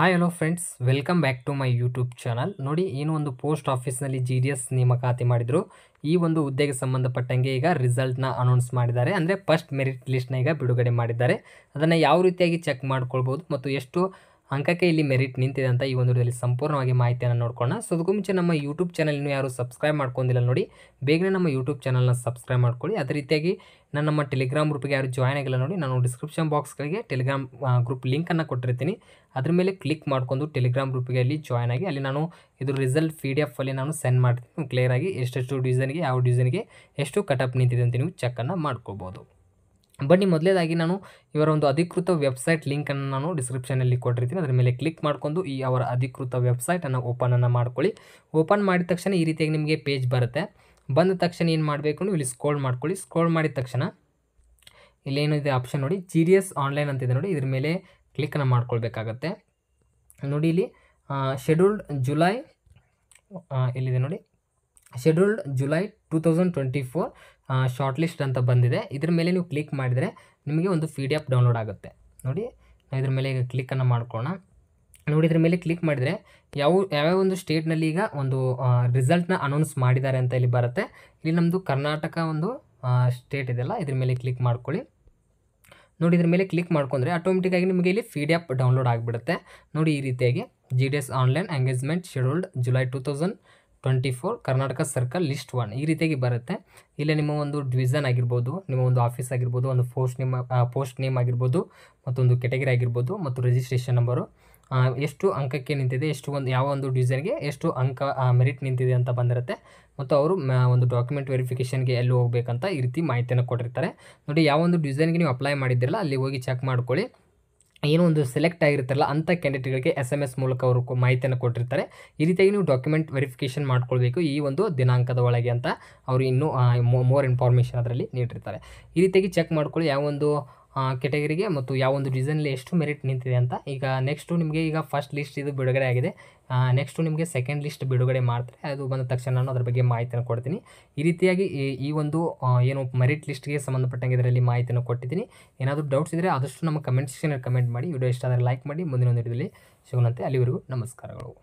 Hi hello friends, welcome back to my YouTube channel. ನೋಡಿ, ಏನು ಒಂದು ಪೋಸ್ಟ್ ಆಫೀಸ್ನಲ್ಲಿ GDS ನೇಮಕಾತಿ ಮಾಡಿದ್ರು. ಈ ಒಂದು ಹುದ್ದೆಗೆ ಸಂಬಂಧಪಟ್ಟಂಗೆ ಈಗ ರಿಸಲ್ಟ್ನ ಅನೌನ್ಸ್ ಮಾಡಿದ್ದಾರೆ. ಅಂದರೆ ಫಸ್ಟ್ ಮೆರಿಟ್ ಲಿಸ್ಟ್ನ ಈಗ ಬಿಡುಗಡೆ ಮಾಡಿದ್ದಾರೆ. ಅದನ್ನು ಯಾವ ರೀತಿಯಾಗಿ ಚೆಕ್ ಮಾಡ್ಕೊಳ್ಬೋದು ಮತ್ತು ಎಷ್ಟು ಅಂಕಕ್ಕೆ ಇಲ್ಲಿ ಮೆರಿಟ್ ನಿಂತಿದೆ ಅಂತ ಈ ಒಂದು ವಿಡಿಯೋದಲ್ಲಿ ಸಂಪೂರ್ಣವಾಗಿ ಮಾಹಿತಿಯನ್ನು ನೋಡ್ಕೊಳ್ಳೋಣ. ಸೊ ಅದಕ್ಕೂ ಮುಂಚೆ ನಮ್ಮ ಯೂಟ್ಯೂಬ್ ಚಾನಲ್ ಇನ್ನೂ ಯಾರು ಸಬ್ಸ್ಕ್ರೈಬ್ ಮಾಡ್ಕೊಂಡಿಲ್ಲ ನೋಡಿ, ಬೇಗನೆ ನಮ್ಮ ಯೂಟ್ಯೂಬ್ ಚಾನಲ್ನ ಸಬ್ಸ್ಕ್ರೈಬ್ ಮಾಡ್ಕೊಳ್ಳಿ. ಅದೇ ರೀತಿಯಾಗಿ ನಮ್ಮ ಟೆಲಿಗ್ರಾಮ್ ಗ್ರೂಪ್ಗೆ ಯಾರು ಜಾಯ್ನ್ ಆಗಿಲ್ಲ ನೋಡಿ, ನಾನು ಡಿಸ್ಕ್ರಿಪ್ಷನ್ ಬಾಕ್ಸ್ಗಳಿಗೆ ಟೆಲಿಗ್ರಾಮ್ ಗ್ರೂಪ್ ಲಿಂಕನ್ನು ಕೊಟ್ಟಿರ್ತೀನಿ. ಅದ್ರ ಮೇಲೆ ಕ್ಲಿಕ್ ಮಾಡ್ಕೊಂಡು ಟೆಲಿಗ್ರಾಮ್ ಗ್ರೂಪ್ಗೆ ಅಲ್ಲಿ ಜಾಯ್ನ್ ಆಗಿ, ಅಲ್ಲಿ ನಾನು ಇದು ರಿಸಲ್ಟ್ PDF ಅಲ್ಲಿ ನಾನು ಸೆಂಡ್ ಮಾಡ್ತೀನಿ. ನೀವು ಕ್ಲಿಯರಾಗಿ ಎಷ್ಟೆಷ್ಟು ಡಿವಿಷನ್ಗೆ ಯಾವ ಡಿವಿಷನ್ಗೆ ಎಷ್ಟು ಕಟಪ್ ನಿಂತಿದೆ ಅಂತ ನೀವು ಚೆಕ್ಕನ್ನು ಮಾಡ್ಕೋಬೋದು. ಬನ್ನಿ, ಮೊದಲೇದಾಗಿ ನಾನು ಇವರ ಒಂದು ಅಧಿಕೃತ ವೆಬ್ಸೈಟ್ ಲಿಂಕನ್ನು ನಾನು ಡಿಸ್ಕ್ರಿಪ್ಷನಲ್ಲಿ ಕೊಟ್ಟಿರ್ತೀನಿ. ಅದರ ಮೇಲೆ ಕ್ಲಿಕ್ ಮಾಡ್ಕೊಂಡು ಈ ಅವರ ಅಧಿಕೃತ ವೆಬ್ಸೈಟನ್ನು ಓಪನನ್ನು ಮಾಡ್ಕೊಳ್ಳಿ. ಓಪನ್ ಮಾಡಿದ ತಕ್ಷಣ ಈ ರೀತಿಯಾಗಿ ನಿಮಗೆ ಪೇಜ್ ಬರುತ್ತೆ. ಬಂದ ತಕ್ಷಣ ಏನು ಮಾಡಬೇಕು, ನೀವು ಇಲ್ಲಿ ಸ್ಕ್ರೋಲ್ ಮಾಡ್ಕೊಳ್ಳಿ. ಸ್ಕ್ರೋಲ್ ಮಾಡಿದ ತಕ್ಷಣ ಇಲ್ಲೇನಿದೆ ಆಪ್ಷನ್ ನೋಡಿ, GDS ಆನ್ಲೈನ್ ಅಂತಿದೆ ನೋಡಿ, ಇದ್ರ ಮೇಲೆ ಕ್ಲಿಕ್ಕನ್ನು ಮಾಡ್ಕೊಳ್ಬೇಕಾಗತ್ತೆ. ನೋಡಿ ಇಲ್ಲಿ ಶೆಡ್ಯೂಲ್ಡ್ ಜುಲೈ ಇಲ್ಲಿದೆ ನೋಡಿ, ಶೆಡ್ಯೂಲ್ಡ್ ಜುಲೈ 2024 ಶಾರ್ಟ್ ಲಿಸ್ಟ್ ಅಂತ ಬಂದಿದೆ. ಇದ್ರ ಮೇಲೆ ನೀವು ಕ್ಲಿಕ್ ಮಾಡಿದರೆ ನಿಮಗೆ ಒಂದು PDF ಡೌನ್ಲೋಡ್ ಆಗುತ್ತೆ. ನೋಡಿ, ಇದ್ರ ಮೇಲೆ ಈಗ ಕ್ಲಿಕ್ಕನ್ನು ಮಾಡ್ಕೊಳ್ಳೋಣ. ನೋಡಿ, ಇದ್ರ ಮೇಲೆ ಕ್ಲಿಕ್ ಮಾಡಿದರೆ ಯಾವ್ಯಾವ ಒಂದು ಸ್ಟೇಟ್ನಲ್ಲಿ ಈಗ ಒಂದು ರಿಸಲ್ಟ್ನ ಅನೌನ್ಸ್ ಮಾಡಿದ್ದಾರೆ ಅಂತ ಇಲ್ಲಿ ಬರುತ್ತೆ. ಇಲ್ಲಿ ನಮ್ಮದು ಕರ್ನಾಟಕ ಒಂದು ಸ್ಟೇಟ್ ಇದೆಯಲ್ಲ, ಇದ್ರ ಮೇಲೆ ಕ್ಲಿಕ್ ಮಾಡ್ಕೊಳ್ಳಿ. ನೋಡಿ, ಇದ್ರ ಮೇಲೆ ಕ್ಲಿಕ್ ಮಾಡ್ಕೊಂಡ್ರೆ ಆಟೋಮೆಟಿಕ್ಕಾಗಿ ನಿಮಗೆ ಇಲ್ಲಿ PDF ಡೌನ್ಲೋಡ್ ಆಗಿಬಿಡುತ್ತೆ. ನೋಡಿ, ಈ ರೀತಿಯಾಗಿ GDS online engagement scheduled July 2024 Karnataka circle list 1 ಈ ರೀತಿಯಾಗಿ ಬರುತ್ತೆ. ಇಲ್ಲಿ ನಿಮ್ಮ ಒಂದು ಡಿವಿಷನ್ ಆಗಿರ್ಬೋದು, ನಿಮ್ಮ ಒಂದು ಆಫೀಸ್ ಆಗಿರ್ಬೋದು, ಒಂದು ಪೋಸ್ಟ್ ನೇಮ್ ಆಗಿರ್ಬೋದು, ಮತ್ತೊಂದು ಕೆಟಗರಿ ಆಗಿರ್ಬೋದು, ಮತ್ತು ರಿಜಿಸ್ಟ್ರೇಷನ್ ನಂಬರು, ಎಷ್ಟು ಅಂಕಕ್ಕೆ ನಿಂತಿದೆ, ಯಾವ ಒಂದು ಡಿವಿಷನ್ಗೆ ಎಷ್ಟು ಅಂಕ ಮೆರಿಟ್ ನಿಂತಿದೆ ಅಂತ ಬಂದಿರುತ್ತೆ. ಮತ್ತು ಅವರು ಒಂದು ಡಾಕ್ಯುಮೆಂಟ್ ವೆರಿಫಿಕೇಷನ್ಗೆ ಎಲ್ಲಿ ಹೋಗಬೇಕಂತ ಈ ರೀತಿ ಮಾಹಿತಿಯನ್ನು ಕೊಟ್ಟಿರ್ತಾರೆ. ನೋಡಿ, ಯಾವ ಒಂದು ಡಿವಿಷನ್ಗೆ ನೀವು ಅಪ್ಲೈ ಮಾಡಿದ್ದಿರಲ್ಲ ಅಲ್ಲಿ ಹೋಗಿ ಚೆಕ್ ಮಾಡ್ಕೊಳ್ಳಿ. ಏನೋ ಒಂದು ಸೆಲೆಕ್ಟ್ ಆಗಿರ್ತಾರಲ್ಲ ಅಂಥ ಕ್ಯಾಂಡಿಡೇಟ್ಗಳಿಗೆ SMS ಮೂಲಕ ಅವರು ಮಾಹಿತಿಯನ್ನು ಕೊಟ್ಟಿರ್ತಾರೆ. ಈ ರೀತಿಯಾಗಿ ನೀವು ಡಾಕ್ಯುಮೆಂಟ್ ವೆರಿಫಿಕೇಷನ್ ಮಾಡ್ಕೊಳ್ಬೇಕು ಈ ಒಂದು ದಿನಾಂಕದ ಒಳಗೆ ಅಂತ ಅವರು ಇನ್ನೂ ಮೋರ್ ಇನ್ಫಾರ್ಮೇಷನ್ ಅದರಲ್ಲಿ ನೀಡಿರ್ತಾರೆ. ಈ ರೀತಿಯಾಗಿ ಚೆಕ್ ಮಾಡ್ಕೊಳ್ಳಿ ಯಾವ ಒಂದು ಕೆಟಗರಿಗೆ ಮತ್ತು ಯಾವ ಒಂದು ಡಿವಿಷನಲ್ಲಿ ಎಷ್ಟು ಮೆರಿಟ್ ನಿಂತಿದೆ ಅಂತ. ಈಗ ನೆಕ್ಸ್ಟು ನಿಮಗೆ ಈಗ ಫಸ್ಟ್ ಲಿಸ್ಟ್ ಇದು ಬಿಡುಗಡೆ ಆಗಿದೆ. ನೆಕ್ಸ್ಟು ನಿಮಗೆ ಸೆಕೆಂಡ್ ಲಿಸ್ಟ್ ಬಿಡುಗಡೆ ಮಾಡ್ತಾರೆ. ಅದು ಬಂದ ತಕ್ಷಣ ನಾನು ಅದ್ರ ಬಗ್ಗೆ ಮಾಹಿತಿಯನ್ನು ಕೊಡ್ತೀನಿ. ಈ ರೀತಿಯಾಗಿ ಈ ಒಂದು ಏನು ಮೆರಿಟ್ ಲಿಸ್ಟ್ಗೆ ಸಂಬಂಧಪಟ್ಟಂಗೆ ಇದರಲ್ಲಿ ಮಾಹಿತಿಯನ್ನು ಕೊಟ್ಟಿದ್ದೀನಿ. ಏನಾದರೂ ಡೌಟ್ಸ್ ಇದ್ದರೆ ಆದಷ್ಟು ನಮ್ಮ ಕಮೆಂಟ್ ಸೆಕ್ಷನಲ್ಲಿ ಕಮೆಂಟ್ ಮಾಡಿ. ವಿಡಿಯೋ ಇಷ್ಟ ಆದರೆ ಲೈಕ್ ಮಾಡಿ. ಮುಂದಿನ ಒಂದು ವಿಡಿಯೋದಲ್ಲಿ ಸಿಗೋಣಂತೆ. ಅಲ್ಲಿವರೆಗೂ ನಮಸ್ಕಾರಗಳು.